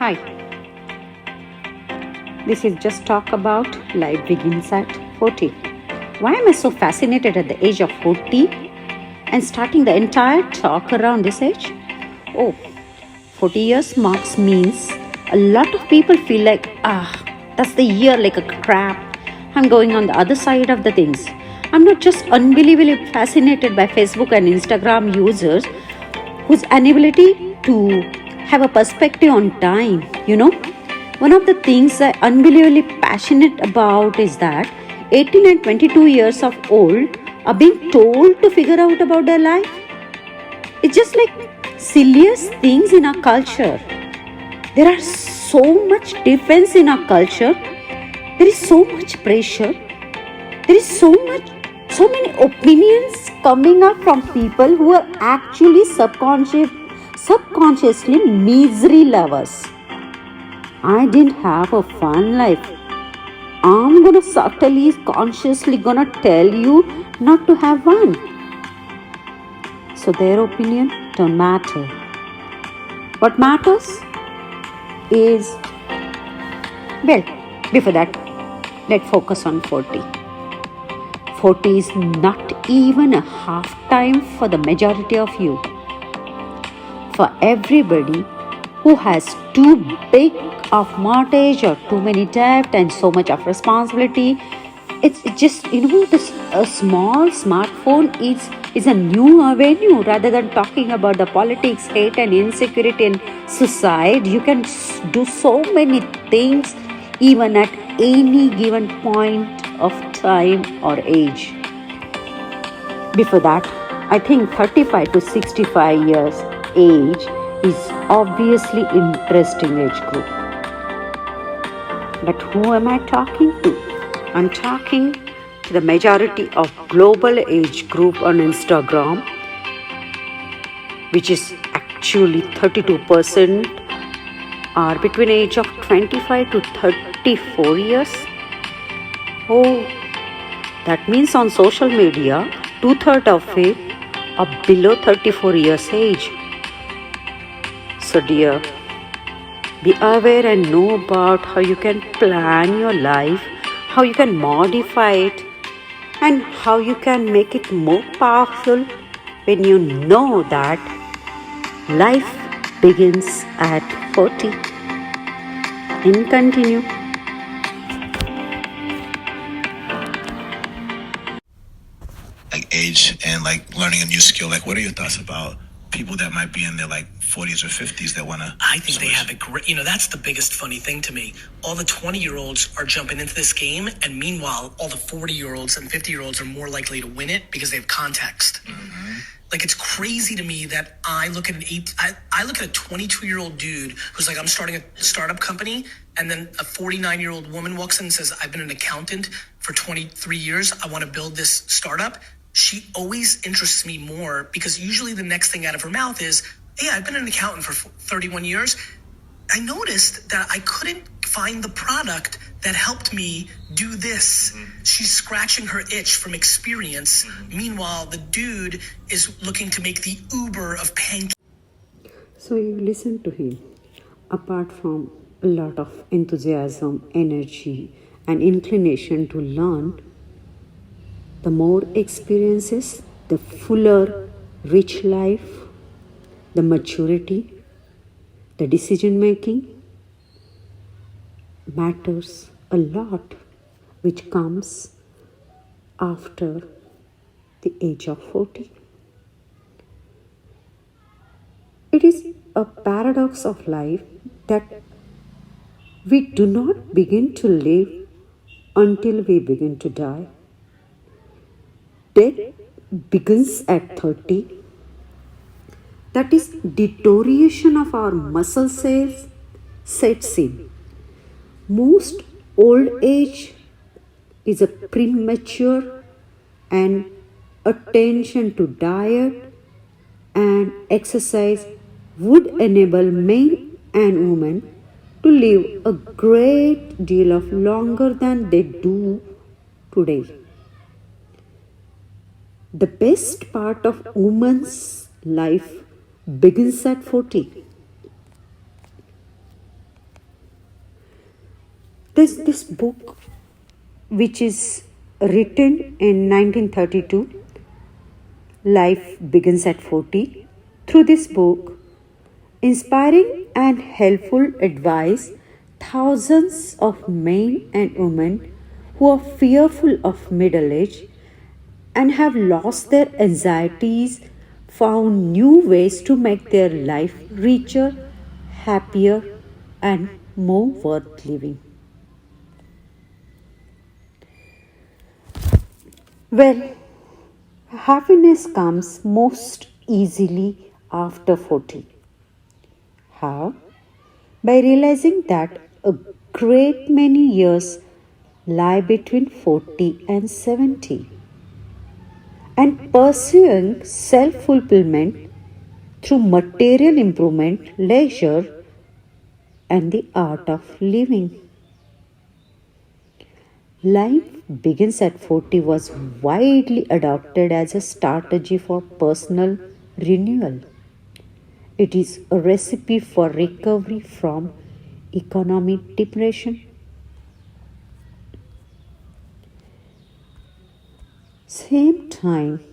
Hi, this is just talk about life begins at 40. Why am I so fascinated at the age of 40 and starting the entire talk around this age? Oh, 40 years marks means a lot of people feel like, that's the year like a crap. I'm going on the other side of the things. I'm not just unbelievably fascinated by Facebook and Instagram users whose inability to have a perspective on time, One of the things I'm unbelievably passionate about is that 18 and 22 years of old are being told to figure out about their life. It's just like silliest things in our culture. There are so much defense in our culture. There is so much pressure. There is so many opinions coming up from people who are actually subconsciously misery lovers. I didn't have a fun life. I'm gonna subtly, consciously gonna tell you not to have one. So their opinion don't matter. What matters is, well, before that, let's focus on 40. 40 is not even a half time for the majority of you. For everybody who has too big of mortgage or too many debt and so much of responsibility, it's just, this a small smartphone is a new avenue. Rather than talking about the politics, hate and insecurity in society, you can do so many things even at any given point of time or age. Before that, I think 35 to 65 years age is obviously interesting age group. But who am I talking to? I'm talking to the majority of global age group on Instagram, which is actually 32% are between age of 25 to 34 years. Oh, that means on social media, 2/3 of it are below 34 years age. So dear, be aware and know about how you can plan your life, how you can modify it, and how you can make it more powerful when you know that life begins at 40. And continue. Like age and like learning a new skill. Like, what are your thoughts about people that might be in their like 40s or 50s that want to? I think they have a great, that's the biggest funny thing to me. All the 20-year-olds are jumping into this game, and meanwhile, all the 40-year-olds and 50-year-olds are more likely to win it because they have context. Mm-hmm. Like, it's crazy to me that I look at I look at a 22-year-old dude who's like, I'm starting a startup company, and then a 49-year-old woman walks in and says, I've been an accountant for 23 years. I want to build this startup. She always interests me more because usually the next thing out of her mouth is, hey, I've been an accountant for 31 years. I noticed that I couldn't find the product that helped me do this. Mm-hmm. She's scratching her itch from experience. Mm-hmm. Meanwhile, the dude is looking to make the Uber of pancakes. So you listen to him. Apart from a lot of enthusiasm, energy, and inclination to learn, the more experiences, the fuller, rich life, the maturity, the decision making matters a lot, which comes after the age of 40. It is a paradox of life that we do not begin to live until we begin to die. Death begins at 30. That is, deterioration of our muscle cells sets in. Most old age is a premature, and attention to diet and exercise would enable men and women to live a great deal of longer than they do today. The best part of woman's life begins at 40. This book, which is written in 1932, Life Begins at 40. Through this book, inspiring and helpful advice, thousands of men and women who are fearful of middle age and have lost their anxieties found new ways to make their life richer, happier, and more worth living. Well, happiness comes most easily after 40. How? By realizing that a great many years lie between 40 and 70, and pursuing self fulfillment through material improvement, leisure, and the art of living. Life Begins at 40 was widely adopted as a strategy for personal renewal. It is a recipe for recovery from economic depression. Same time,